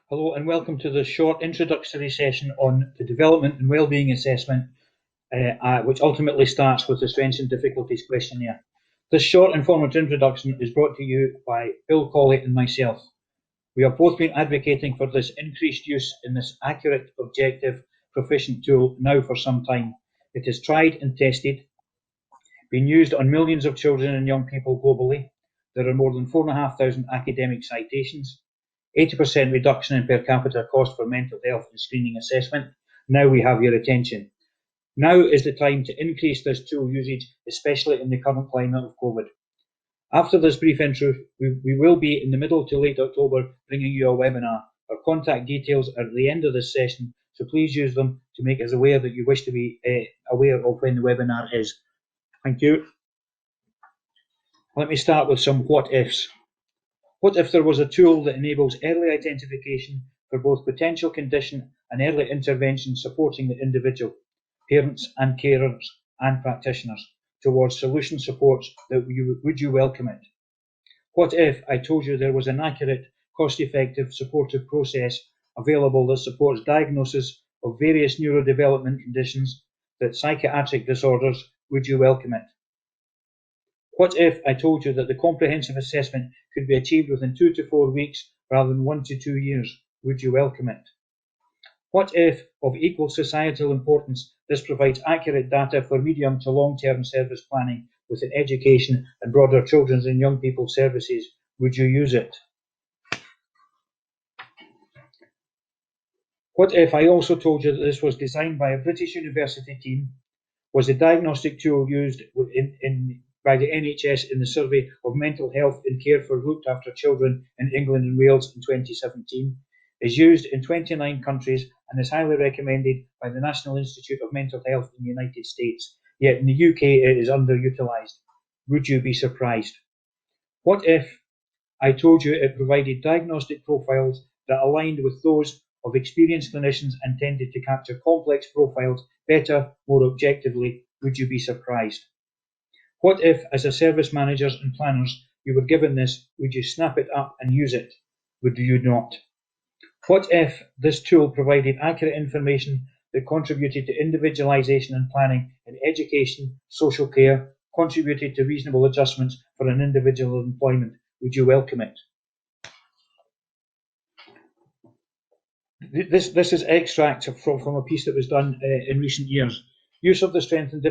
Hello and welcome to this short introductory session on the development and wellbeing assessment, which ultimately starts with the Strengths and Difficulties questionnaire. This short informative introduction is brought to you by Bill Colley and myself. We have both been advocating for this increased use in this accurate, objective, proficient tool now for some time. It is tried and tested, being used on millions of children and young people globally. There are more than 4,500 academic citations. 80% reduction in per capita cost for mental health and screening assessment. Now we have your attention. Now is the time to increase this tool usage, especially in the current climate of COVID. After this brief intro, we will be in the middle to late October bringing you a webinar. Our contact details are at the end of this session, so please use them to make us aware that you wish to be aware of when the webinar is. Thank you. Let me start with some what ifs. What if there was a tool that enables early identification for both potential condition and early intervention supporting the individual, parents and carers and practitioners towards solution supports that would you welcome it? What if I told you there was an accurate, cost-effective, supportive process available that supports diagnosis of various neurodevelopment conditions, that psychiatric disorders, would you welcome it? What if I told you that the comprehensive assessment could be achieved within 2 to 4 weeks rather than 1 to 2 years? Would you welcome it? What if, of equal societal importance, this provides accurate data for medium to long-term service planning within education and broader children's and young people's services? Would you use it? What if I also told you that this was designed by a British university team, was a diagnostic tool used by the NHS in the survey of mental health and care for looked after children in England and Wales in 2017, is used in 29 countries and is highly recommended by the National Institute of Mental Health in the United States, yet in the UK it is underutilised? Would you be surprised? What if I told you it provided diagnostic profiles that aligned with those of experienced clinicians and tended to capture complex profiles better, more objectively? Would you be surprised? What if, as a service managers and planners, you were given this, would you snap it up and use it? Would you not? What if this tool provided accurate information that contributed to individualisation and planning in education, social care, contributed to reasonable adjustments for an individual's employment? Would you welcome it? This is extract from a piece that was done in recent years. Use of the Strengths and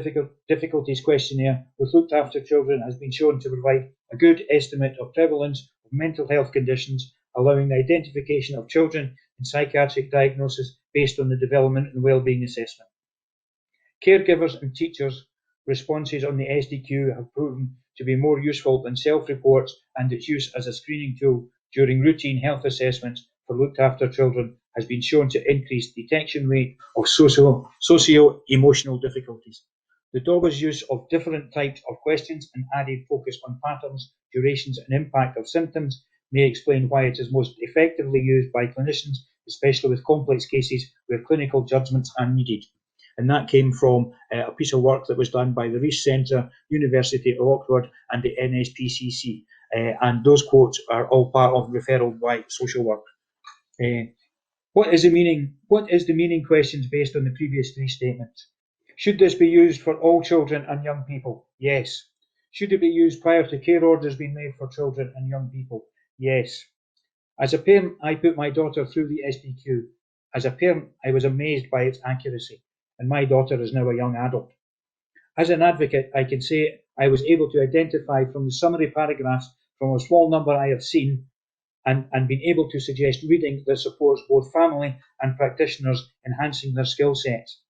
Difficulties questionnaire with looked after children has been shown to provide a good estimate of prevalence of mental health conditions, allowing the identification of children in psychiatric diagnosis based on the development and wellbeing assessment. Caregivers and teachers' responses on the SDQ have proven to be more useful than self-reports, and its use as a screening tool during routine health assessments for looked after children has been shown to increase detection rate of socio-emotional difficulties. The DOBA's use of different types of questions and added focus on patterns, durations and impact of symptoms may explain why it is most effectively used by clinicians, especially with complex cases where clinical judgments are needed. And that came from a piece of work that was done by the Rees Centre, University of Oxford and the NSPCC. And those quotes are all part of referral by social work. What is the meaning questions based on the previous three statements? Should this be used for all children and young people? Yes. Should it be used prior to care orders being made for children and young people? Yes. As a parent, I put my daughter through the SDQ. As a parent, I was amazed by its accuracy, and my daughter is now a young adult. As an advocate, I can say I was able to identify from the summary paragraphs from a small number I have seen and been able to suggest reading that supports both family and practitioners, enhancing their skill sets.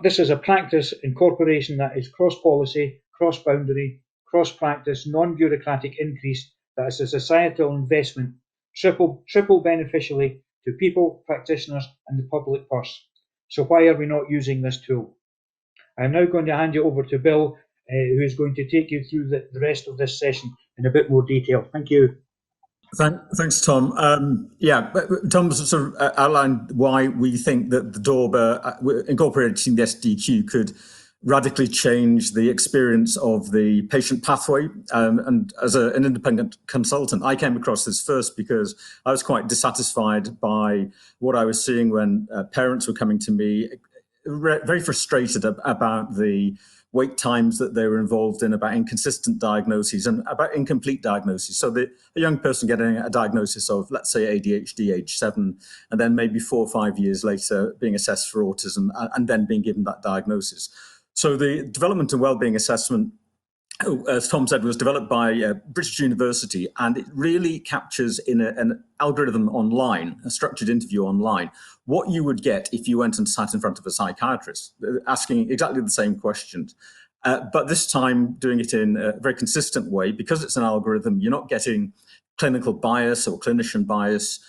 This is a practice incorporation that is cross-policy, cross-boundary, cross-practice, non-bureaucratic increase that is a societal investment, triple beneficially to people, practitioners and the public purse. So why are we not using this tool? I'm now going to hand you over to Bill, who is going to take you through the rest of this session in a bit more detail. Thank you. Thanks, Tom. Tom sort of outlined why we think that the DORBA incorporating the SDQ could radically change the experience of the patient pathway. And as an independent consultant, I came across this first because I was quite dissatisfied by what I was seeing when parents were coming to me, very frustrated about the wait times that they were involved in, about inconsistent diagnoses and about incomplete diagnoses. So a young person getting a diagnosis of, let's say, ADHD age 7, and then maybe 4 or 5 years later being assessed for autism and then being given that diagnosis. So the development and wellbeing assessment, as Tom said, was developed by British University, and it really captures in an algorithm online, a structured interview online, what you would get if you went and sat in front of a psychiatrist, asking exactly the same questions. But this time doing it in a very consistent way. Because it's an algorithm, you're not getting clinical bias or clinician bias.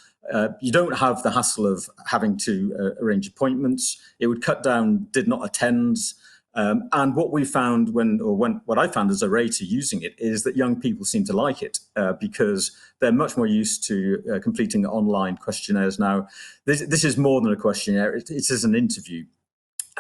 You don't have the hassle of having to arrange appointments. It would cut down did not attends. And what we found what I found as a rater using it is that young people seem to like it because they're much more used to completing online questionnaires now. This is more than a questionnaire, it is an interview.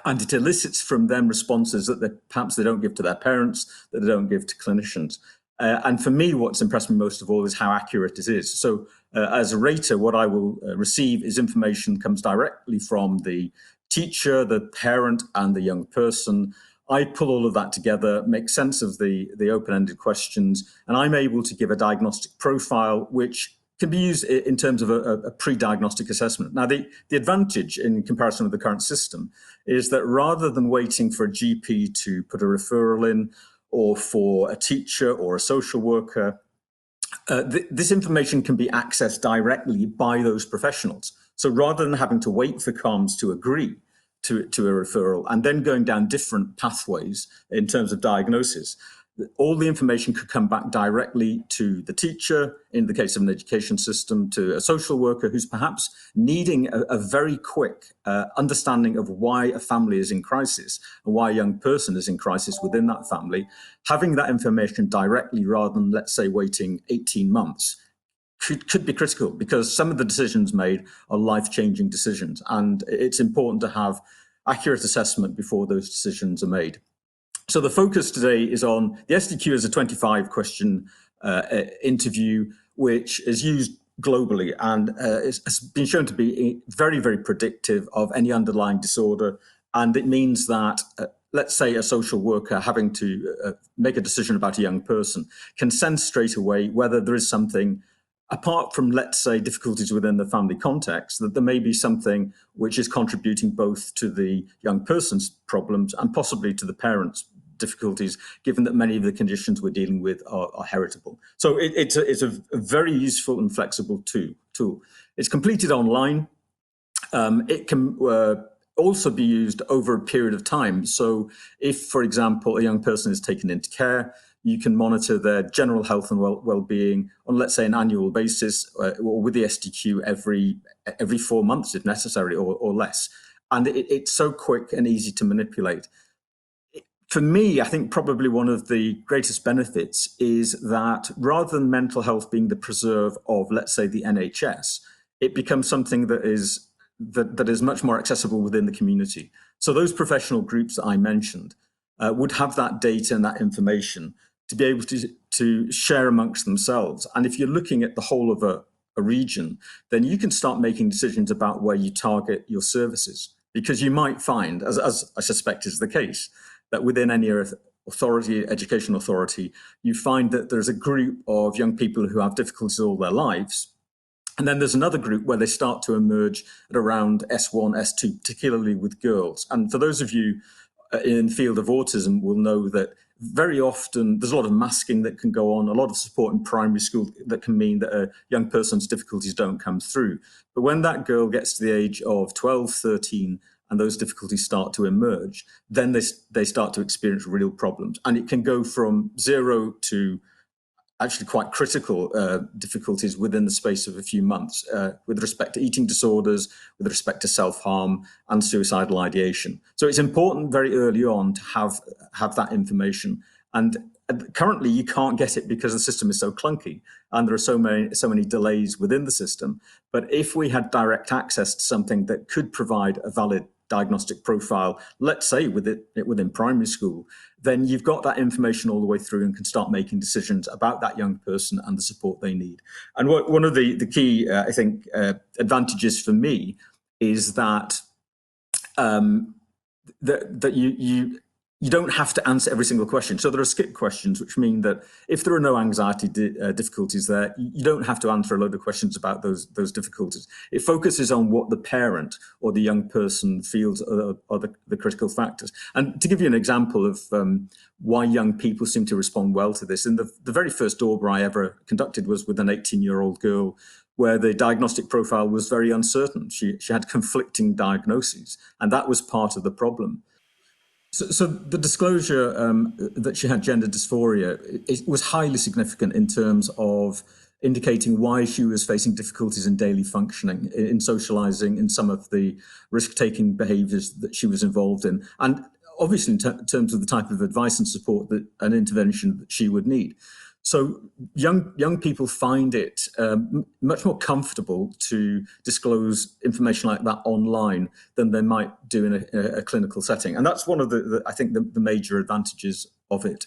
And it elicits from them responses that perhaps they don't give to their parents, that they don't give to clinicians. And for me, what's impressed me most of all is how accurate it is. So as a rater, what I will receive is information comes directly from the teacher, the parent, and the young person. I pull all of that together, make sense of the open-ended questions, and I'm able to give a diagnostic profile which can be used in terms of a pre-diagnostic assessment. Now, the advantage in comparison with the current system is that rather than waiting for a GP to put a referral in, or for a teacher or a social worker, this information can be accessed directly by those professionals. So rather than having to wait for COMS to agree to a referral and then going down different pathways in terms of diagnosis, all the information could come back directly to the teacher, in the case of an education system, to a social worker who's perhaps needing a very quick understanding of why a family is in crisis and why a young person is in crisis within that family. Having that information directly rather than, let's say, waiting 18 months could be critical, because some of the decisions made are life-changing decisions, and it's important to have accurate assessment before those decisions are made. So the focus today is on the SDQ as a 25-question interview, which is used globally and has been shown to be very, very predictive of any underlying disorder. And it means that, let's say, a social worker having to make a decision about a young person can sense straight away whether there is something, apart from, let's say, difficulties within the family context, that there may be something which is contributing both to the young person's problems and possibly to the parents' difficulties, given that many of the conditions we're dealing with are heritable. So it's a very useful and flexible tool. It's completed online. It can also be used over a period of time. So if, for example, a young person is taken into care, you can monitor their general health and well-being on, let's say, an annual basis, or with the SDQ every 4 months if necessary, or less. And it's so quick and easy to manipulate. For me, I think probably one of the greatest benefits is that rather than mental health being the preserve of, let's say, the NHS, it becomes something that is much more accessible within the community. So those professional groups that I mentioned would have that data and that information to be able to share amongst themselves. And if you're looking at the whole of a region, then you can start making decisions about where you target your services, because you might find, as I suspect is the case, that within any education authority, you find that there's a group of young people who have difficulties all their lives. And then there's another group where they start to emerge at around S1, S2, particularly with girls. And for those of you in the field of autism will know that very often there's a lot of masking that can go on, a lot of support in primary school that can mean that a young person's difficulties don't come through. But when that girl gets to the age of 12, 13, and those difficulties start to emerge, then they start to experience real problems. And it can go from 0 to actually quite critical difficulties within the space of a few months with respect to eating disorders, with respect to self-harm and suicidal ideation. So it's important very early on to have that information. And currently you can't get it because the system is so clunky and there are so many delays within the system. But if we had direct access to something that could provide a valid diagnostic profile, let's say within primary school, then you've got that information all the way through and can start making decisions about that young person and the support they need. And one of the key, I think, advantages for me is that that you don't have to answer every single question. So there are skip questions, which mean that if there are no anxiety difficulties there, you don't have to answer a load of questions about those difficulties. It focuses on what the parent or the young person feels are the critical factors. And to give you an example of why young people seem to respond well to this, in the very first DORBA I ever conducted was with an 18-year-old girl where the diagnostic profile was very uncertain. She had conflicting diagnoses, and that was part of the problem. So the disclosure that she had gender dysphoria, it was highly significant in terms of indicating why she was facing difficulties in daily functioning, in socializing, in some of the risk-taking behaviors that she was involved in, and obviously in terms of the type of advice and support that an intervention that she would need. So young people find it much more comfortable to disclose information like that online than they might do in a clinical setting. And that's one of I think the major advantages of it.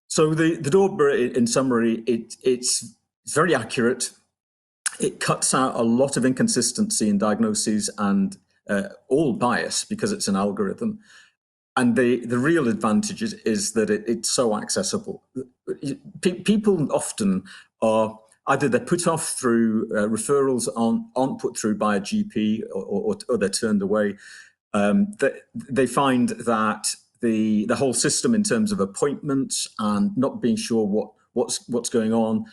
So the DORBA, in summary, it's very accurate. It cuts out a lot of inconsistency in diagnoses and all bias because it's an algorithm. And the real advantage is that it's so accessible. People often are either they're put off through referrals aren't put through by a GP or they're turned away. They find that the whole system in terms of appointments and not being sure what's going on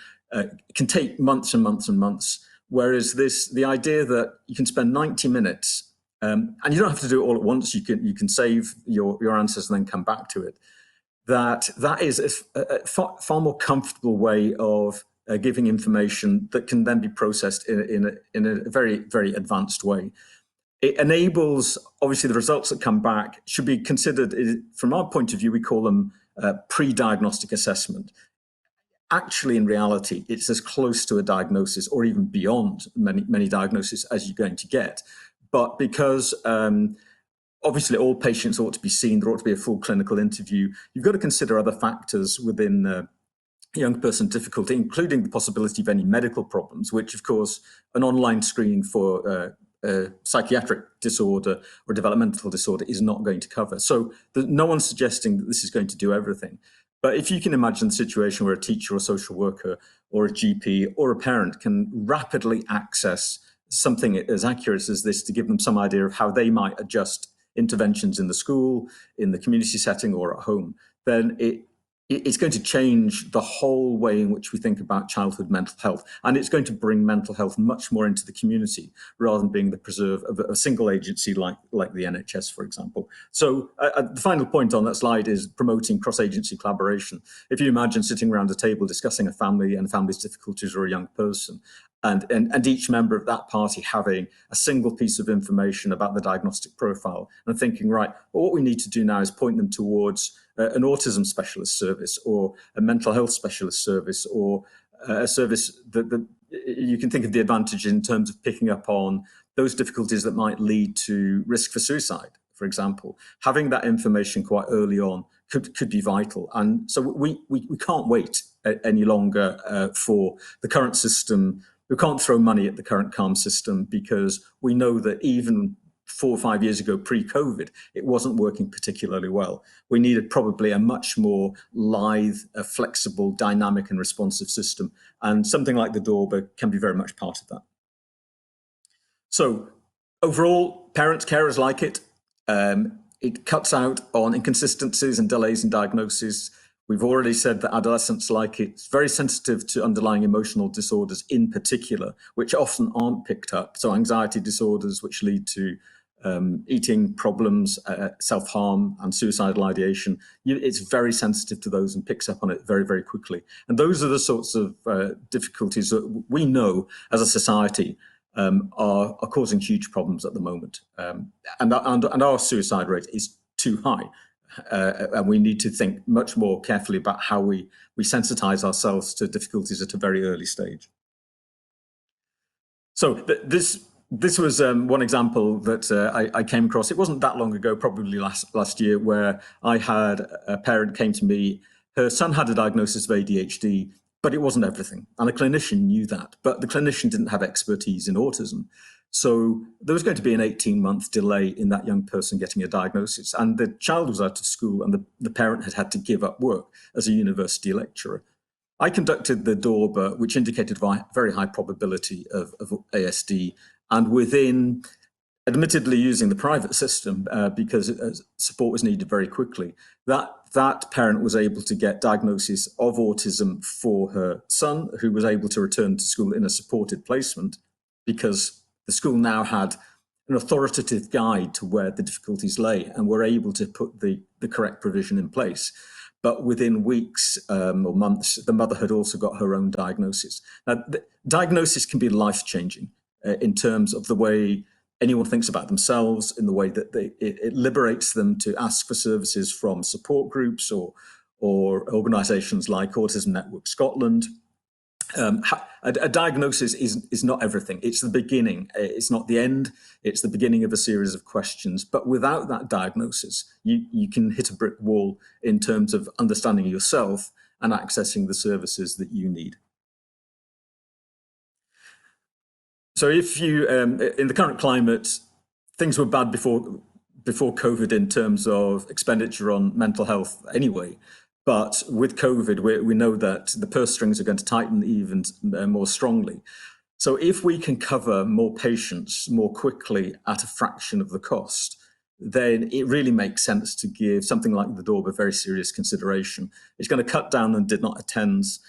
can take months and months and months. Whereas the idea that you can spend 90 minutes and you don't have to do it all at once. You can save your answers and then come back to it. That is a far more comfortable way of giving information that can then be processed in a very, very advanced way. It enables, obviously, the results that come back should be considered, from our point of view, we call them pre-diagnostic assessment. Actually, in reality, it's as close to a diagnosis or even beyond many diagnoses as you're going to get. But because obviously all patients ought to be seen, there ought to be a full clinical interview, you've got to consider other factors within young person difficulty, including the possibility of any medical problems, which, of course, an online screening for a psychiatric disorder or developmental disorder is not going to cover. So no one's suggesting that this is going to do everything. But if you can imagine the situation where a teacher or social worker or a GP or a parent can rapidly access something as accurate as this to give them some idea of how they might adjust interventions in the school, in the community setting, or at home, then it's going to change the whole way in which we think about childhood mental health. And it's going to bring mental health much more into the community rather than being the preserve of a single agency like the NHS, for example. So the final point on that slide is promoting cross-agency collaboration. If you imagine sitting around a table discussing a family and a family's difficulties or a young person, and each member of that party having a single piece of information about the diagnostic profile and thinking, right, well, what we need to do now is point them towards an autism specialist service or a mental health specialist service or a service that you can think of the advantage in terms of picking up on those difficulties that might lead to risk for suicide, for example. Having that information quite early on could be vital. And so we can't wait any longer for the current system. We can't throw money at the current CALM system because we know that even 4 or 5 years ago, pre-COVID, it wasn't working particularly well. We needed probably a much more lithe, flexible, dynamic and responsive system. And something like the DORBA can be very much part of that. So overall, parents, carers like it. It cuts out on inconsistencies and delays in diagnosis. We've already said that adolescents like it. It's very sensitive to underlying emotional disorders in particular, which often aren't picked up. So anxiety disorders, which lead to eating problems, self-harm and suicidal ideation. It's very sensitive to those and picks up on it very, very quickly. And those are the sorts of difficulties that we know as a society are causing huge problems at the moment. And our suicide rate is too high. And we need to think much more carefully about how we sensitize ourselves to difficulties at a very early stage. So this this was one example that I came across. It wasn't that long ago, probably last year, where I had a parent came to me. Her son had a diagnosis of ADHD, but it wasn't everything. And the clinician knew that, but the clinician didn't have expertise in autism. So there was going to be an 18-month delay in that young person getting a diagnosis. And the child was out of school and the parent had to give up work as a university lecturer. I conducted the DORBA, which indicated a very high probability of ASD, and within, admittedly using the private system because support was needed very quickly, that parent was able to get diagnosis of autism for her son, who was able to return to school in a supported placement because the school now had an authoritative guide to where the difficulties lay and were able to put the correct provision in place. But within weeks or months, the mother had also got her own diagnosis. Now, the diagnosis can be life-changing in terms of the way anyone thinks about themselves, in the way that it liberates them to ask for services from support groups or organisations like Autism Network Scotland. A diagnosis is not everything. It's the beginning. It's not the end. It's the beginning of a series of questions. But without that diagnosis, you can hit a brick wall in terms of understanding yourself and accessing the services that you need. So if you, in the current climate, things were bad before COVID in terms of expenditure on mental health anyway. But with COVID, we know that the purse strings are going to tighten even more strongly. So if we can cover more patients more quickly at a fraction of the cost, then it really makes sense to give something like the DORBA very serious consideration. It's going to cut down on did not attends.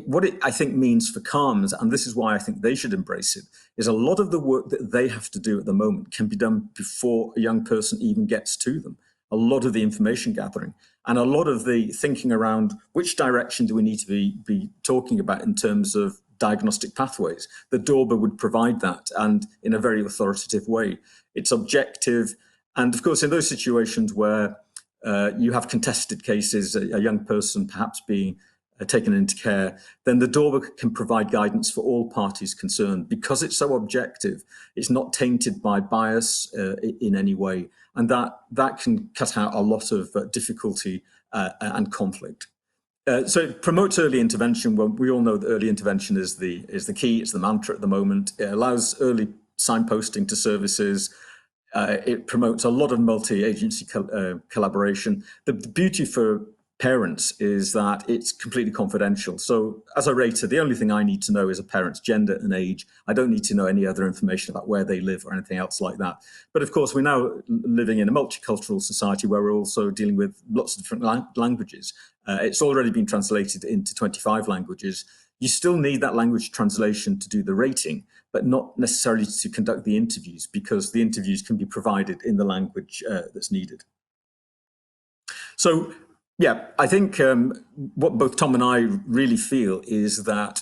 What it I think means for CALMS, and this is why I think they should embrace it, is a lot of the work that they have to do at the moment can be done before a young person even gets to them. A lot of the information gathering and a lot of the thinking around which direction do we need to be talking about in terms of diagnostic pathways. The DORBA would provide that, and in a very authoritative way. It's objective, and of course in those situations where you have contested cases, a young person perhaps being taken into care, then the DORBA can provide guidance for all parties concerned. Because it's so objective, it's not tainted by bias in any way, and that can cut out a lot of difficulty and conflict. So it promotes early intervention. Well, we all know that early intervention is the key, it's the mantra at the moment. It allows early signposting to services. It promotes a lot of multi-agency collaboration. The beauty for parents is that it's completely confidential. So as a rater, the only thing I need to know is a parent's gender and age. I don't need to know any other information about where they live or anything else like that. But of course, we're now living in a multicultural society where we're also dealing with lots of different languages. It's already been translated into 25 languages. You still need that language translation to do the rating, but not necessarily to conduct the interviews, because the interviews can be provided in the language that's needed. So yeah, I think what both Tom and I really feel is that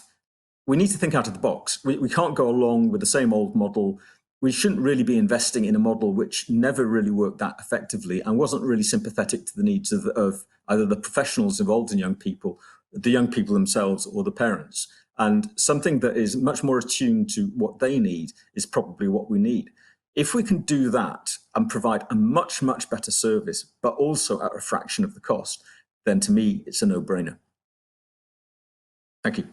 we need to think out of the box. We can't go along with the same old model. We shouldn't really be investing in a model which never really worked that effectively and wasn't really sympathetic to the needs of either the professionals involved in young people, the young people themselves, or the parents. And something that is much more attuned to what they need is probably what we need. If we can do that and provide a much, much better service, but also at a fraction of the cost, then to me, it's a no-brainer. Thank you.